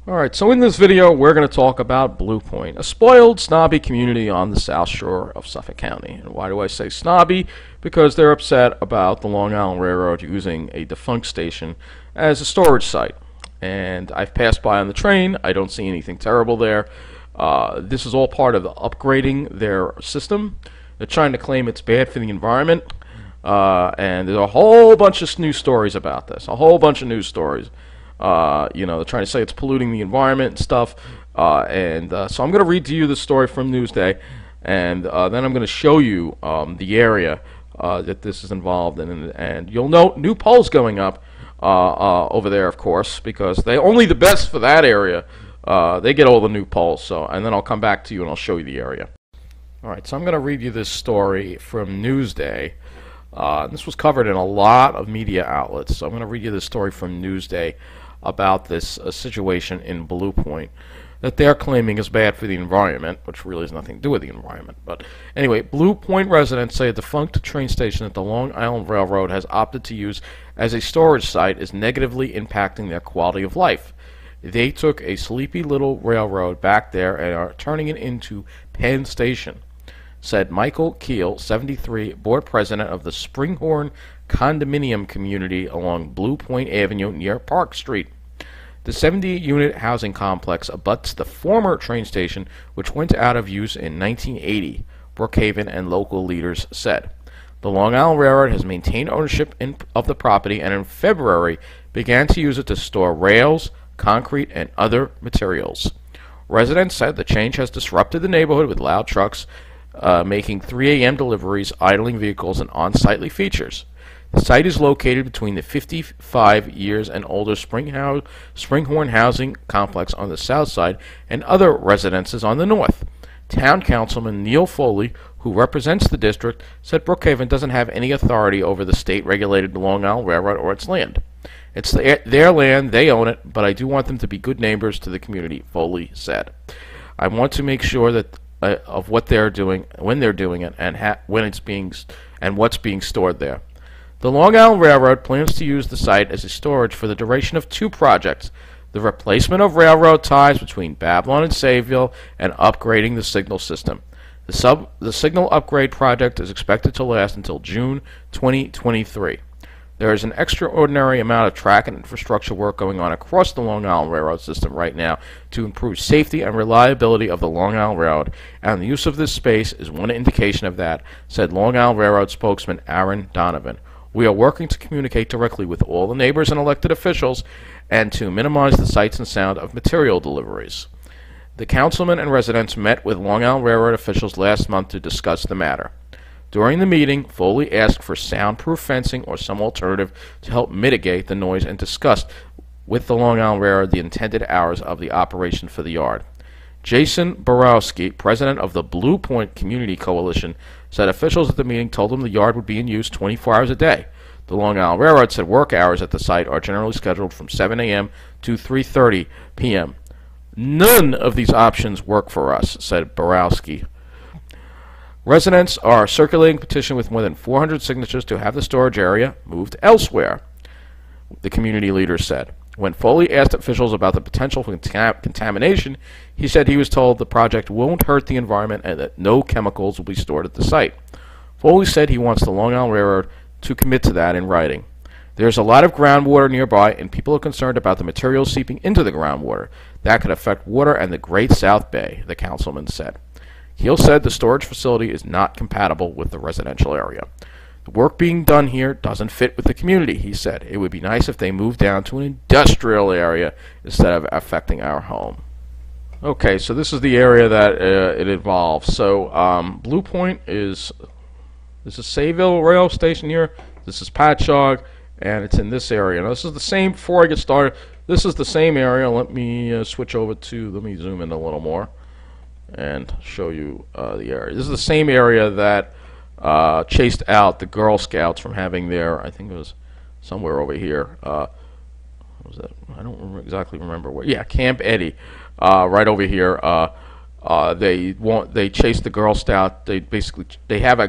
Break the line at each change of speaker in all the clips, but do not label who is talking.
Alright, so in this video we're going to talk about Blue Point, a spoiled, snobby community on the south shore of Suffolk County. And why do I say snobby? Because they're upset about the Long Island Railroad using a defunct station as a storage site. And I've passed by on the train. I don't see anything terrible there. This is all part of upgrading their system. They're trying to claim it's bad for the environment. And there's a whole bunch of news stories about this. A whole bunch of news stories. They're trying to say it's polluting the environment and stuff. So I'm going to read to you the story from Newsday, and then I'm going to show you the area that this is involved in. And you'll note new poles going up over there, of course, because they're only the best for that area. They get all the new poles. And then I'll come back to you and I'll show you the area. All right, so I'm going to read you this story from Newsday. This was covered in a lot of media outlets, so I'm going to read you this story from Newsday about this situation in Blue Point that they're claiming is bad for the environment, which really has nothing to do with the environment. But anyway, Blue Point residents say a defunct train station that the Long Island Railroad has opted to use as a storage site is negatively impacting their quality of life. They took a sleepy little railroad back there and are turning it into Penn Station, said Michael Keel, 73, board president of the Springhorn condominium community along Blue Point Avenue near Park Street. The 70-unit housing complex abuts the former train station, which went out of use in 1980, Brookhaven and local leaders said. The Long Island Railroad has maintained ownership of the property and in February began to use it to store rails, concrete, and other materials. Residents said the change has disrupted the neighborhood with loud trucks making 3 a.m. deliveries, idling vehicles, and unsightly features. The site is located between the 55 years and older Springhorn housing complex on the south side and other residences on the north. Town Councilman Neil Foley, who represents the district, said Brookhaven doesn't have any authority over the state-regulated Long Island Railroad or its land. It's their land, they own it, but I do want them to be good neighbors to the community, Foley said. I want to make sure that of what they're doing, when they're doing it, and when it's being and what's being stored there. The Long Island Railroad plans to use the site as a storage for the duration of 2 projects: the replacement of railroad ties between Babylon and Sayville, and upgrading the signal system. The signal upgrade project is expected to last until June 2023. There is an extraordinary amount of track and infrastructure work going on across the Long Island Railroad system right now to improve safety and reliability of the Long Island Railroad, and the use of this space is one indication of that, said Long Island Railroad spokesman Aaron Donovan. We are working to communicate directly with all the neighbors and elected officials and to minimize the sights and sound of material deliveries. The councilman and residents met with Long Island Railroad officials last month to discuss the matter. During the meeting, Foley asked for soundproof fencing or some alternative to help mitigate the noise and discussed with the Long Island Railroad the intended hours of the operation for the yard. Jason Borowski, president of the Blue Point Community Coalition, said officials at the meeting told him the yard would be in use 24 hours a day. The Long Island Railroad said work hours at the site are generally scheduled from 7 a.m. to 3:30 p.m. None of these options work for us, said Borowski. Residents are circulating a petition with more than 400 signatures to have the storage area moved elsewhere, the community leader said. When Foley asked officials about the potential for contamination, he said he was told the project won't hurt the environment and that no chemicals will be stored at the site. Foley said he wants the Long Island Railroad to commit to that in writing. There's a lot of groundwater nearby, and people are concerned about the materials seeping into the groundwater. That could affect water and the Great South Bay, the councilman said. Keel said the storage facility is not compatible with the residential area. The work being done here doesn't fit with the community, he said. It would be nice if they moved down to an industrial area instead of affecting our home. Okay, so this is the area that it involves. So Blue Point is a Sayville rail station here. This is Patchogue, and it's in this area. Now this is the same, before I get started, this is the same area. Let me switch over to, let me zoom in a little more and show you the area. This is the same area that chased out the Girl Scouts from having their, I think it was somewhere over here. What was that? I don't exactly remember where. Yeah, Camp Eddie, right over here. They chased the Girl Scout. They had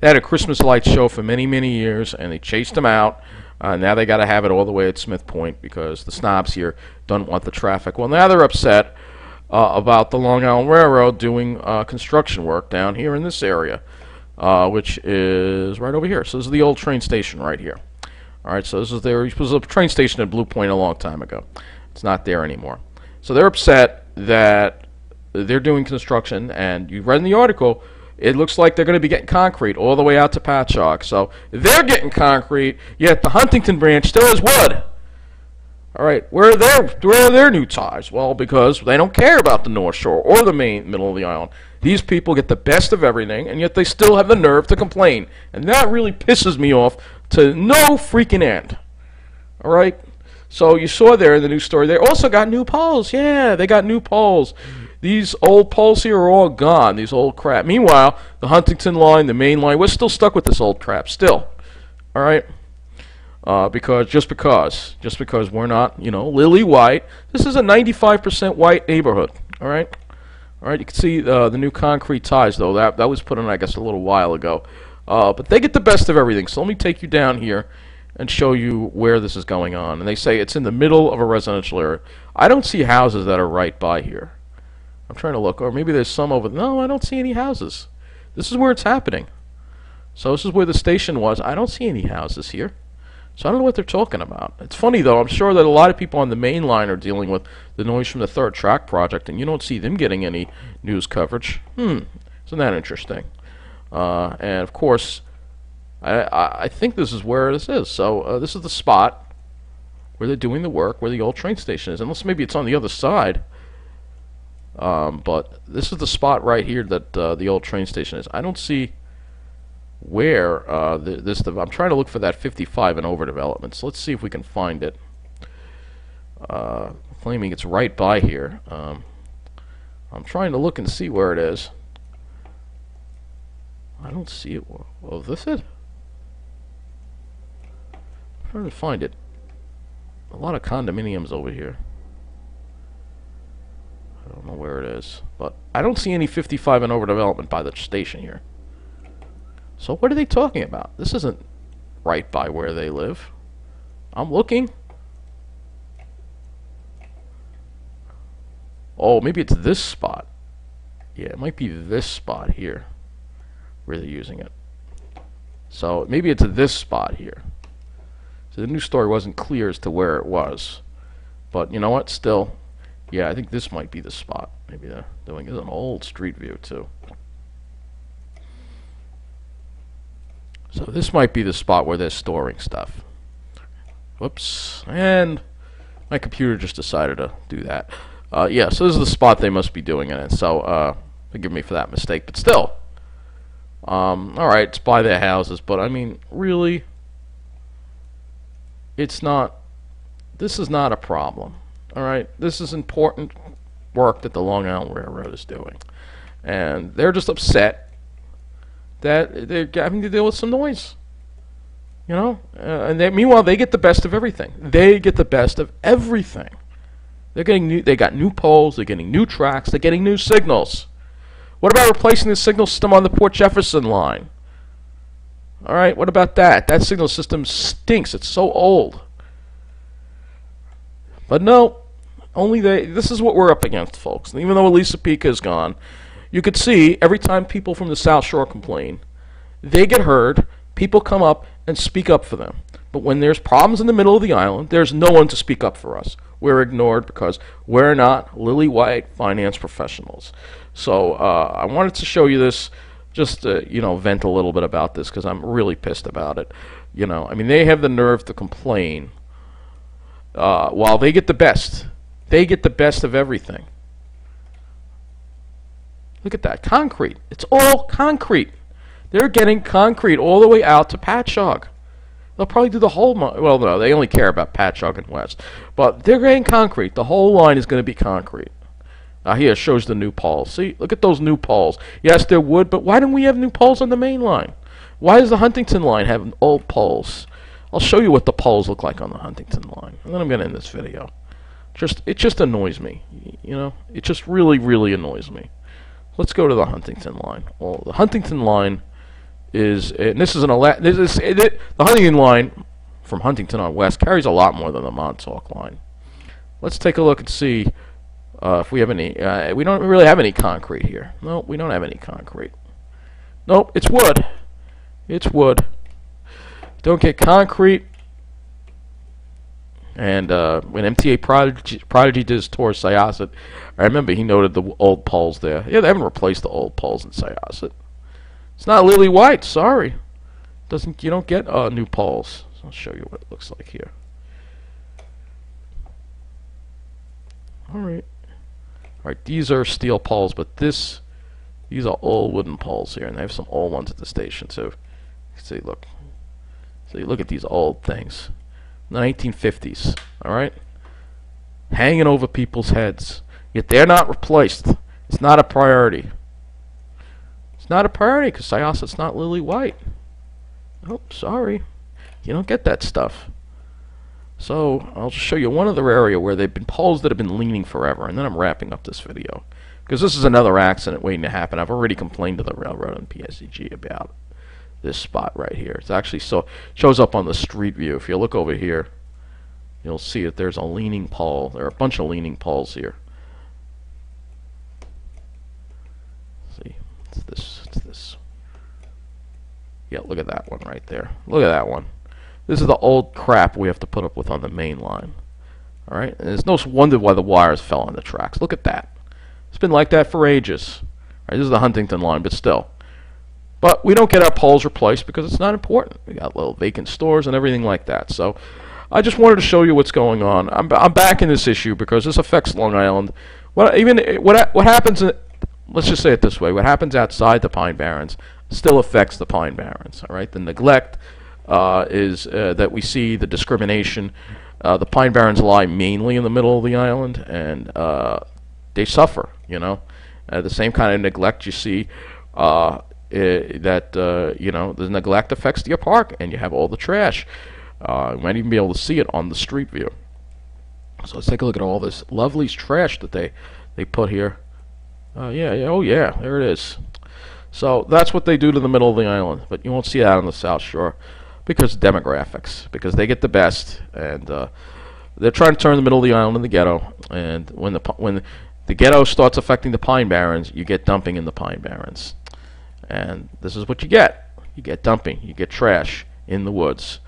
a Christmas light show for many years, and they chased them out. Now they got to have it all the way at Smith Point because the snobs here don't want the traffic. Well, now they're upset about the Long Island Railroad doing construction work down here in this area, which is right over here. So this is the old train station right here. All right, so this was a train station at Blue Point a long time ago. It's not there anymore. So they're upset that they're doing construction, and you read in the article, it looks like they're going to be getting concrete all the way out to Patchogue. So they're getting concrete, yet the Huntington branch still has wood. All right, where are their new ties? Well, because they don't care about the North Shore or the middle of the island. These people get the best of everything, and yet they still have the nerve to complain. And that really pisses me off to no freaking end. All right? So you saw there in the news story, they also got new poles. Yeah, they got new poles. These old poles here are all gone, these old crap. Meanwhile, the Huntington line, the main line, we're still stuck with this old crap, still. All right? Just because we're not, lily white. This is a 95% white neighborhood. All right? All right, you can see the new concrete ties, though. That was put in, I guess, a little while ago. But they get the best of everything. So let me take you down here and show you where this is going on. And they say it's in the middle of a residential area. I don't see houses that are right by here. I'm trying to look. Or maybe there's some over there. No, I don't see any houses. This is where it's happening. So this is where the station was. I don't see any houses here. So I don't know what they're talking about. It's funny, though. I'm sure that a lot of people on the main line are dealing with the noise from the third track project, and you don't see them getting any news coverage. Isn't that interesting? And, of course, I think this is where this is. So this is the spot where they're doing the work, where the old train station is. Unless maybe it's on the other side. But this is the spot right here that the old train station is. I don't see where I'm trying to look for that 55 and over development. So let's see if we can find it. Claiming it's right by here. I'm trying to look and see where it is. I don't see it. Oh, is this it? I'm trying to find it. A lot of condominiums over here. I don't know where it is, but I don't see any 55 and over development by the station here. So what are they talking about? This isn't right by where they live. I'm looking. Oh, maybe it's this spot. Yeah, it might be this spot here where they're using it. So maybe it's this spot here. So the news story wasn't clear as to where it was. But you know what? Still, yeah, I think this might be the spot. Maybe they're doing an old street view too. So this might be the spot where they're storing stuff. Whoops. And my computer just decided to do that. Yeah, so this is the spot they must be doing it in. So forgive me for that mistake. But still. Alright, it's by their houses. But I mean, really, it's not. This is not a problem. Alright, this is important work that the Long Island Railroad is doing. And they're just upset that they're having to deal with some noise. And meanwhile, they get the best of everything. They get the best of everything. They're getting they got new poles, they're getting new tracks, they're getting new signals. What about replacing the signal system on the Port Jefferson line? Alright, what about that? That signal system stinks. It's so old. But no, this is what we're up against, folks. And even though Elisa Pica is gone, you could see every time people from the South Shore complain, they get heard, people come up and speak up for them. But when there's problems in the middle of the island, there's no one to speak up for us. We're ignored because we're not lily white finance professionals. So I wanted to show you this, just to, vent a little bit about this because I'm really pissed about it. I mean, they have the nerve to complain while they get the best. They get the best of everything. Look at that. Concrete. It's all concrete. They're getting concrete all the way out to Patchogue. They'll probably do the whole... Well, no, they only care about Patchogue and West. But they're getting concrete. The whole line is going to be concrete. Here, it shows the new poles. See? Look at those new poles. Yes, they're wood, but why don't we have new poles on the main line? Why does the Huntington line have old poles? I'll show you what the poles look like on the Huntington line. And then I'm going to end this video. It just annoys me. It just really, really annoys me. Let's go to the Huntington line. Well, the Huntington line is, and this is the Huntington line from Huntington on west carries a lot more than the Montauk line. Let's take a look and see if we have any. We don't really have any concrete here. No, we don't have any concrete. Nope, it's wood. It's wood. Don't get concrete. And when MTA Prodigy did his tour of Syosset, I remember he noted the old poles there. Yeah, they haven't replaced the old poles in Syosset. It's not lily white. Sorry, you don't get new poles. I'll show you what it looks like here. All right. These are steel poles, but these are old wooden poles here, and they have some old ones at the station too. See, look. See, look at these old things. 1950s. All right, hanging over people's heads. Yet they're not replaced. It's not a priority. It's not a priority because Syosset's not lily white. Oh, sorry. You don't get that stuff. So I'll just show you one other area where they've been poles that have been leaning forever, and then I'm wrapping up this video because this is another accident waiting to happen. I've already complained to the railroad and PSEG about this spot right here. It's actually shows up on the street view. If you look over here, you'll see that there's a leaning pole. There are a bunch of leaning poles here. See, it's this. Yeah, look at that one right there. Look at that one. This is the old crap we have to put up with on the main line. All right, and there's no wonder why the wires fell on the tracks. Look at that. It's been like that for ages. All right, this is the Huntington line, but still. But we don't get our poles replaced because it's not important. We got little vacant stores and everything like that. So I just wanted to show you what's going on. I'm back in this issue because this affects Long Island. What happens? Let's just say it this way: what happens outside the Pine Barrens still affects the Pine Barrens. All right, the neglect is that we see, the discrimination. The Pine Barrens lie mainly in the middle of the island, and they suffer. You know, the same kind of neglect you see. The neglect affects your park, and you have all the trash. You might even be able to see it on the street view. So let's take a look at all this lovely trash that they put here. Oh yeah, there it is. So that's what they do to the middle of the island, but you won't see that on the South Shore because of demographics, because they get the best, and they're trying to turn the middle of the island into the ghetto. And when the ghetto starts affecting the Pine Barrens, you get dumping in the Pine Barrens. And this is what you get. You get dumping. You get trash in the woods.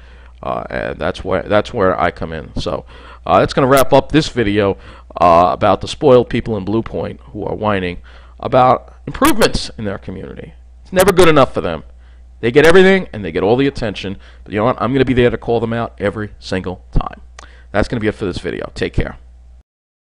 And that's where I come in. So that's going to wrap up this video about the spoiled people in Blue Point who are whining about improvements in their community. It's never good enough for them. They get everything and they get all the attention. But you know what? I'm going to be there to call them out every single time. That's going to be it for this video. Take care.